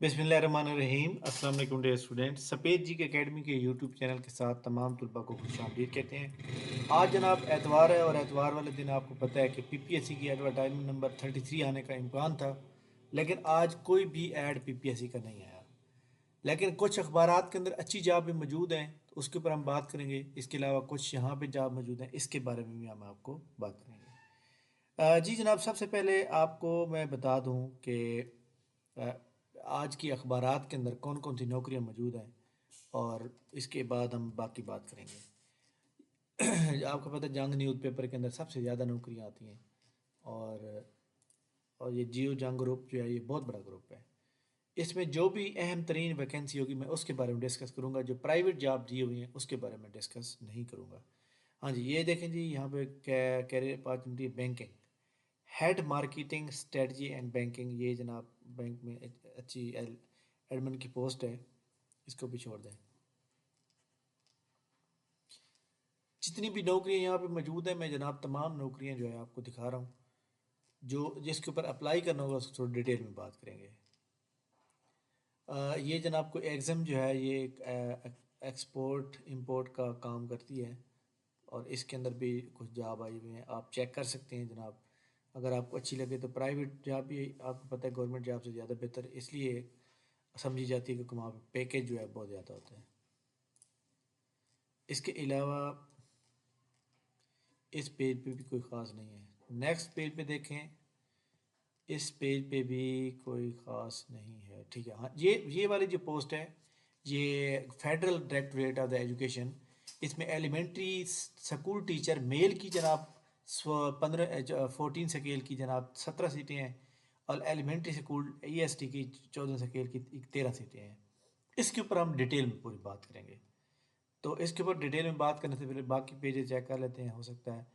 बिस्मिल्लाहिर्रहमानिर्रहीम। अस्सलाम वालेकुम डियर स्टूडेंट। सफ़ेद जी के एकेडमी के यूट्यूब चैनल के साथ तमाम तलबा को खुशामदीद कहते हैं। आज जनाब एतवार है और एतवार वाले दिन आपको पता है कि पीपीएससी की एडवर्टाइजमेंट नंबर 33 आने का इम्कान था, लेकिन आज कोई भी ऐड पीपीएससी का नहीं आया। लेकिन कुछ अखबारात के अंदर अच्छी जॉब भी मौजूद हैं, तो उसके ऊपर हम बात करेंगे। इसके अलावा कुछ यहाँ पे जॉब मौजूद हैं, इसके बारे में भी हम आपको बात करेंगे। जी जनाब, सबसे पहले आपको मैं बता दूं कि अ, आज की अखबारात के अंदर कौन कौन सी नौकरियां मौजूद हैं, और इसके बाद हम बाकी बात करेंगे। आपको पता है जंग न्यूज़ पेपर के अंदर सबसे ज़्यादा नौकरियां आती हैं, और और ये जियो जंग ग्रुप जो है ये बहुत बड़ा ग्रुप है। इसमें जो भी अहम तरीन वैकेंसी होगी मैं उसके बारे में डिस्कस करूंगा। जो प्राइवेट जॉब दी हुई हैं उसके बारे में डिस्कस नहीं करूंगा। हाँ जी, ये देखें जी, यहाँ पे career opportunity banking, head marketing strategy and banking, ये जनाब बैंक में अच्छी एडमिन की पोस्ट है, इसको भी छोड़ दें। जितनी भी नौकरियां यहाँ पे मौजूद हैं, मैं जनाब तमाम नौकरियां जो है आपको दिखा रहा हूँ। जो जिसके ऊपर अप्लाई करना होगा उसको थोड़ी डिटेल में बात करेंगे। ये जनाब को एग्ज़ाम जो है ये एक्सपोर्ट इंपोर्ट का काम करती है, और इसके अंदर भी कुछ जॉब आई हुई हैं, आप चेक कर सकते हैं जनाब। अगर आपको अच्छी लगे तो प्राइवेट जॉब भी आपको पता है गवर्नमेंट जॉब से ज़्यादा बेहतर इसलिए समझी जाती है क्योंकि वहाँ पे पैकेज जो है बहुत ज़्यादा होता है। इसके अलावा इस पेज पे भी कोई ख़ास नहीं है। नेक्स्ट पेज पे देखें, इस पेज पे भी कोई ख़ास नहीं है। ठीक है, हाँ, ये वाली जो पोस्ट है ये federal directorate of the education, इसमें एलिमेंट्री स्कूल टीचर मेल की जनाब 14 स्केल की जनाब 17 सीटें हैं, और एलिमेंट्री स्कूल EST की 14 स्केल की 13 सीटें हैं। इसके ऊपर हम डिटेल में पूरी बात करेंगे। तो इसके ऊपर डिटेल में बात करने से पहले बाकी पेजेस चेक कर लेते हैं। हो सकता है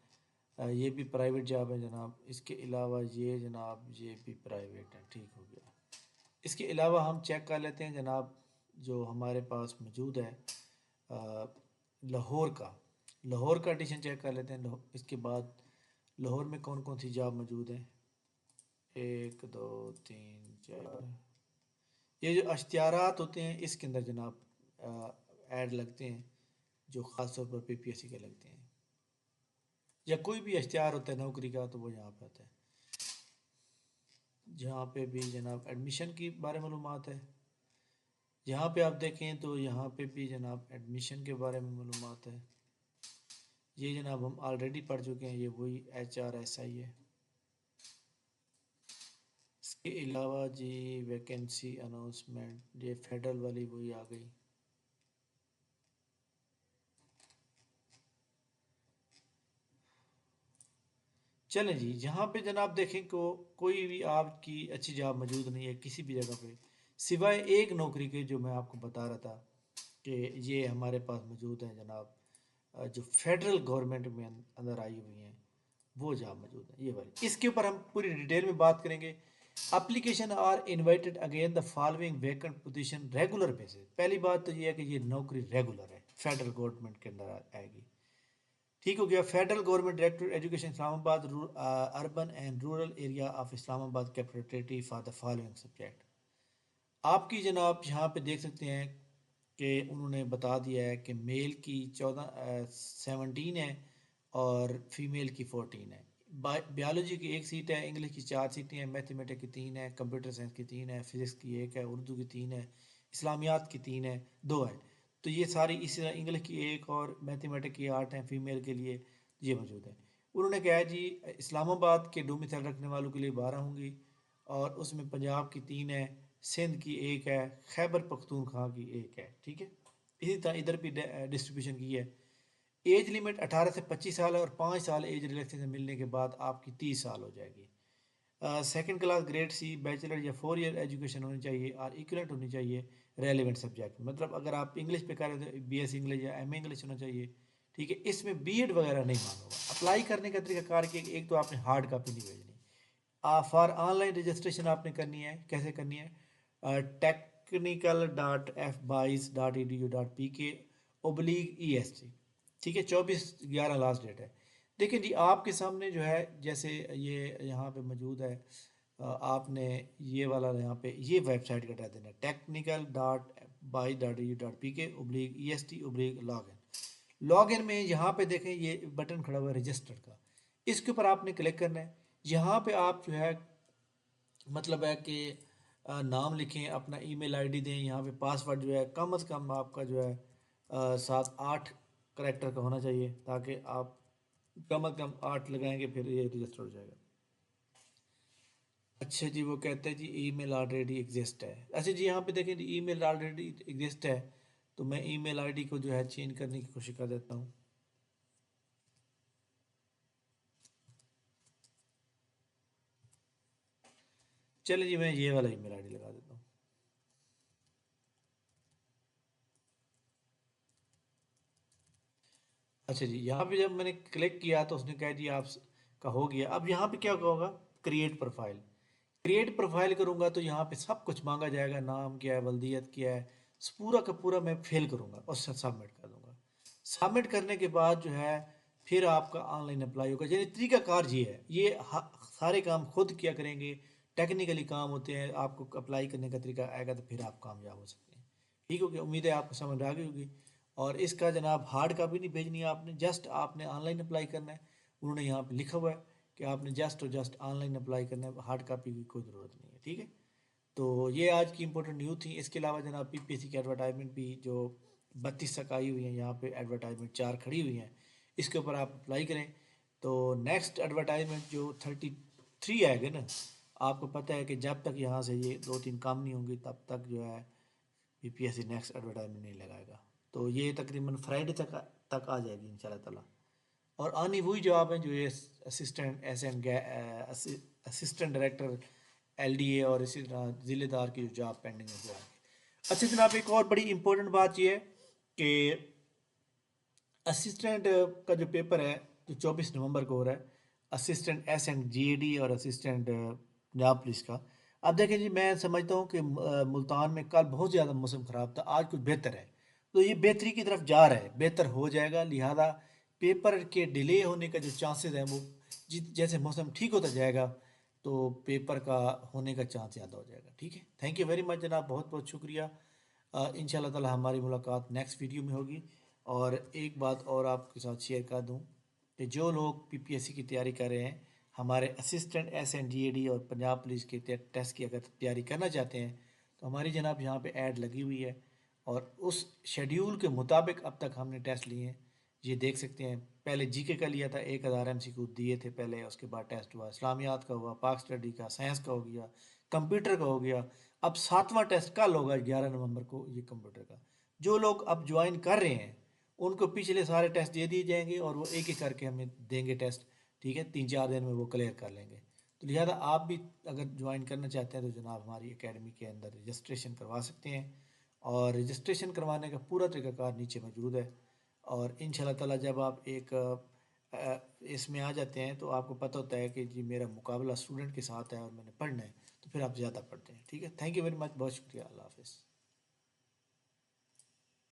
ये भी प्राइवेट जॉब है जनाब। इसके अलावा ये जनाब ये भी प्राइवेट है, ठीक हो गया। इसके अलावा हम चेक कर लेते हैं जनाब जो हमारे पास मौजूद है अ, लाहौर का। लाहौर का एडिशन चेक कर लेते हैं। इसके बाद लाहौर में कौन कौन सी जॉब मौजूद है, 1 2 3 4। ये जो अश्तियारात होते हैं इसके अंदर जनाब ऐड लगते हैं जो ख़ास तौर पर पीपीएससी के लगते हैं, या कोई भी इश्तिहार होता है नौकरी का तो वो यहाँ पे आता है। जहाँ पे भी जनाब एडमिशन की बारे में मालूमात है, यहाँ पे आप देखें तो यहाँ पे भी जनाब एडमिशन के बारे में मालूमात है। ये जनाब हम ऑलरेडी पढ़ चुके हैं, ये वही HRSI है। इसके अलावा जी वैकेंसी अनाउंसमेंट, ये फेडरल वाली वही आ गई। चलें जी, यहाँ पे जनाब देखें को कोई भी आपकी अच्छी जॉब मौजूद नहीं है किसी भी जगह पे, सिवाय एक नौकरी के जो मैं आपको बता रहा था कि ये हमारे पास मौजूद है जनाब। जो फेडरल गवर्नमेंट में अंदर आई हुई हैं वो जॉब मौजूद है, ये वाली। इसके ऊपर हम पूरी डिटेल में बात करेंगे। Application are invited against the following vacant position regular basis. पहली बात तो ये है कि ये नौकरी रेगुलर है, फेडरल गवर्नमेंट के अंदर आएगी। ठीक हो गया। Federal government director education Islamabad, urban and rural area of Islamabad capital territory for the following subject. आपकी जनाब यहाँ पे देख सकते हैं कि उन्होंने बता दिया है कि मेल की 17 है और फीमेल की 14 है। बायोलॉजी की 1 सीट है, इंग्लिश की 4 सीटें हैं, मैथमेटिक्स की 3 है, कंप्यूटर साइंस की 3 है, फिजिक्स की 1 है, उर्दू की 3 है, इस्लामियात की 3 है, 2 है। तो ये सारी इसी तरह इंग्लिश की 1 और मैथमेटिक्स की 8 हैं फीमेल के लिए, ये मौजूद है। उन्होंने कहा है जी इस्लामाबाद के डोमिसाइल रखने वालों के लिए 12 होंगी, और उसमें पंजाब की 3 है, सिंध की 1 है, खैबर पख्तूनख्वा की 1 है। ठीक है, इसी तरह इधर भी डिस्ट्रीब्यूशन की है। एज लिमिट 18 से 25 साल है, और 5 साल एज रिलैक्सेशन मिलने के बाद आपकी 30 साल हो जाएगी। Second class grade C bachelor या 4 ईयर एजुकेशन होनी चाहिए, और इक्वलेंट होनी चाहिए रेलिवेंट सब्जेक्ट। मतलब अगर आप इंग्लिश पे कर रहे हो तो BS इंग्लिश या MA इंग्लिश होना चाहिए। ठीक है, इसमें B.Ed वगैरह नहीं मांगा होगा। अप्लाई करने का तरीका कार कि एक तो आपने हार्ड कॉपी नहीं भेजनी। फॉर ऑनलाइन रजिस्ट्रेशन आपने करनी है, कैसे करनी है, technical.fbis.edu.pk/EST। ठीक है, 24/11 लास्ट डेट है। देखिए जी आपके सामने जो है, जैसे ये यहाँ पे मौजूद है آپ نے یہ والا یہاں پہ یہ ویب سائٹ کا ایڈریس دینا ہے technical.by.ut.pk/est/login۔ لاگ ان میں یہاں پہ دیکھیں یہ بٹن کھڑا ہوا ہے رجسٹر کا، اس کے اوپر آپ نے کلک کرنا ہے۔ یہاں پہ آپ جو ہے مطلب ہے کہ نام لکھیں، اپنا ای میل آئی ڈی دیں، یہاں پہ پاسورڈ جو ہے کم از کم آپ کا جو ہے 7-8 کریکٹر کا ہونا چاہیے، تاکہ آپ کم از کم 8 لگائیں گے پھر یہ رجسٹر ہو جائے گا۔ اچھا جی، وہ کہتے ہیں جی ای میل آلریڈی ایگزسٹ ہے۔ اچھا جی، یہاں پہ دیکھیں جی ای میل آلریڈی ایگزسٹ ہے، تو میں ای میل آئی ڈی کو جو ہے چینج کرنے کی کوشش کر دیتا ہوں۔ چلے جی، میں یہ والا ای میل آئی ڈی لگا دیتا ہوں۔ اچھا جی، یہاں پہ جب میں نے کلک کیا تو اس نے کہا جی آپ کا ہو گیا۔ اب یہاں پہ کیا ہوگا، کریٹ پروفائل۔ کریٹ پروفائل کروں گا تو یہاں پہ سب کچھ مانگا جائے گا، نام کیا ہے، ولدیت کیا ہے، پورا کا پورا میں فل کروں گا اور سبمٹ کر دوں گا۔ سبمٹ کرنے کے بعد جو ہے پھر آپ کا آن لائن اپلائی ہوگا۔ یعنی طریقہ کار یہ ہے، یہ سارے کام خود کیا کریں گے، ٹیکنیکلی کام ہوتے ہیں، آپ کو اپلائی کرنے کا طریقہ آئے گا تو پھر آپ کامیاب ہو سکتے ہیں۔ ٹھیک ہو گیا، امید ہے آپ کو سمجھ آ گئی ہوگی۔ اور اس کا جناب ہارڈ کاپی نہیں بھیجنی ہے آپ نے، جسٹ آپ نے آن لائن اپلائی کرنا ہے۔ انہوں نے یہاں پہ لکھا ہوا ہے کہ آپ نے جسٹ اور جسٹ آن لائن اپلائی کرنا ہے، ہارڈ کاپی کی کوئی ضرورت نہیں ہے۔ ٹھیک ہے، تو یہ آج کی امپورٹنٹ نیوز تھی۔ اس کے علاوہ جناب پی پی ایس سی کی ایڈورٹائزمنٹ بھی جو 32 تک آئی ہوئی ہیں، یہاں پہ ایڈورٹائزمنٹ 4 کھڑی ہوئی ہیں، اس کے اوپر آپ اپلائی کریں۔ تو نیکسٹ ایڈورٹائزمنٹ جو 33 آئے گا نا، آپ کو پتہ ہے کہ جب تک یہاں سے یہ 2-3 کام نہیں ہوں گی تب تک جو ہے P P S C next advertisement نہیں لگائے گا۔ تو یہ تقریباً فرائیڈے تک آ جائے گی انشاءاللہ تعالیٰ۔ اور آنی وہی جواب ہیں جو یہ assistant S an assistant director L D A اور اسی طرح ضلع دار کی جو جاب پینڈنگ ہے وہ آئیں گے۔ اچھا جناب، ایک اور بڑی امپورٹنٹ بات یہ ہے کہ اسسٹنٹ کا جو پیپر ہے جو 24 نومبر کو ہو رہا ہے، اسسٹنٹ ایس این جی اے ڈی اور اسسٹنٹ پنجاب پولیس کا۔ اب دیکھیں جی، میں سمجھتا ہوں کہ ملتان میں کل بہت زیادہ موسم خراب تھا، آج کچھ بہتر ہے، تو یہ بہتری کی طرف جا رہا ہے، بہتر ہو جائے گا۔ لہذا پیپر کے ڈیلے ہونے کا جو چانسز ہیں وہ جیسے موسم ٹھیک ہوتا جائے گا تو پیپر کا ہونے کا چانس زیادہ ہو جائے گا۔ ٹھیک ہے، تھینک یو ویری مچ جناب، بہت بہت شکریہ۔ ان شاء اللہ تعالی ہماری ملاقات نیکسٹ ویڈیو میں ہوگی۔ اور ایک بات اور آپ کے ساتھ شیئر کر دوں کہ جو لوگ پی پی ایس سی کی تیاری کر رہے ہیں، ہمارے assistant S N D A D اور پنجاب پولیس کے ٹیسٹ کی اگر تیاری کرنا چاہتے ہیں تو ہماری جناب یہاں پہ ایڈ لگی ہوئی ہے، اور اس شیڈیول کے مطابق اب تک ہم نے ٹیسٹ لیے ہیں، یہ دیکھ سکتے ہیں۔ پہلے جی کے کا لیا تھا، 1000 ایم سی کیو دیے تھے پہلے، اس کے بعد ٹیسٹ ہوا، اسلامیات کا ہوا، پاک اسٹڈی کا، سائنس کا ہو گیا، کمپیوٹر کا ہو گیا۔ اب 7واں ٹیسٹ کل ہوگا 11 نومبر کو، یہ کمپیوٹر کا۔ جو لوگ اب جوائن کر رہے ہیں ان کو پچھلے سارے ٹیسٹ دے دیے جائیں گے اور وہ ایک ایک کر کے ہمیں دیں گے ٹیسٹ۔ ٹھیک ہے، 3-4 دن میں وہ کلیئر کر لیں گے۔ تو لہذا آپ بھی اگر جوائن کرنا چاہتے ہیں تو جناب ہماری اکیڈمی کے اندر رجسٹریشن کروا سکتے ہیں، اور رجسٹریشن کروانے کا پورا طریقہ کار نیچے موجود ہے۔ اور ان شاء اللہ تعالیٰ جب آپ ایک اس میں آ جاتے ہیں تو آپ کو پتہ ہوتا ہے کہ جی میرا مقابلہ اسٹوڈنٹ کے ساتھ ہے اور میں نے پڑھنا ہے، تو پھر آپ زیادہ پڑھتے ہیں۔ ٹھیک ہے، تھینک یو ویری مچ، بہت شکریہ، اللہ حافظ۔